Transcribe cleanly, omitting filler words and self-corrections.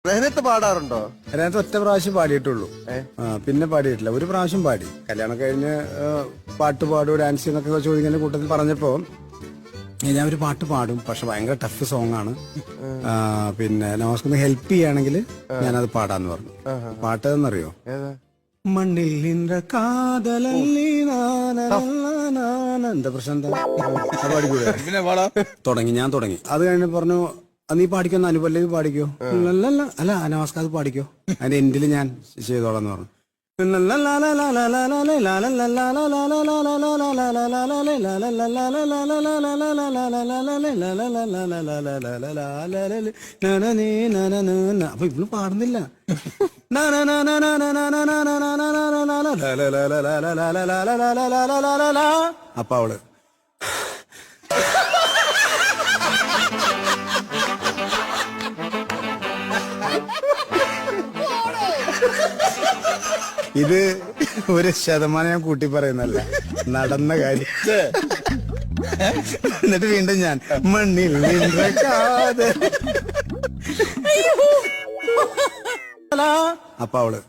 റഹനത്ത് പാടാറുണ്ടോ? അതിനകത്ത് ഒറ്റ പ്രാവശ്യം പാടിയിട്ടുള്ളൂ. പിന്നെ പാടിയിട്ടില്ല. ഒരു പ്രാവശ്യം പാടി. കല്യാണം കഴിഞ്ഞ് പാട്ട് പാടും ഡാൻസ് എന്നൊക്കെ ചോദിക്കുന്ന കൂട്ടത്തിൽ പറഞ്ഞപ്പോ ഞാൻ ഒരു പാട്ട് പാടും, പക്ഷെ ഭയങ്കര ടഫ് സോങ് ആണ്. പിന്നെ നമസ്കാരം ഹെൽപ്പ് ചെയ്യുകയാണെങ്കിൽ ഞാനത് പാടാന്ന് പറഞ്ഞു. പാട്ട് എന്നറിയോ? മണ്ണിൽ നിன்ற കാതലല്ലി എന്താ പ്രശ്നം? എന്താ പാടിക്കൂടെ? ഞാൻ തുടങ്ങി. അത് കഴിഞ്ഞ് പറഞ്ഞു നീ പാടിക്കോ, അനുപല്ലവി പാടിക്കോ. അല്ല നമസ്കാരം അത് പാടിക്കോ, അതിന്റെ എൻഡിൽ ഞാൻ ചെയ്തോളാന്ന് പറഞ്ഞു. അപ്പൊ ഇവള് പാടുന്നില്ല. അപ്പൊ അവള് ഇത് 1% ഞാൻ കൂട്ടി പറയുന്നല്ല, നടന്ന കാര്യം. എന്നിട്ട് വീണ്ടും ഞാൻ മണ്ണിൽ നിன்ற കാതൽ. അപ്പൊ അവള്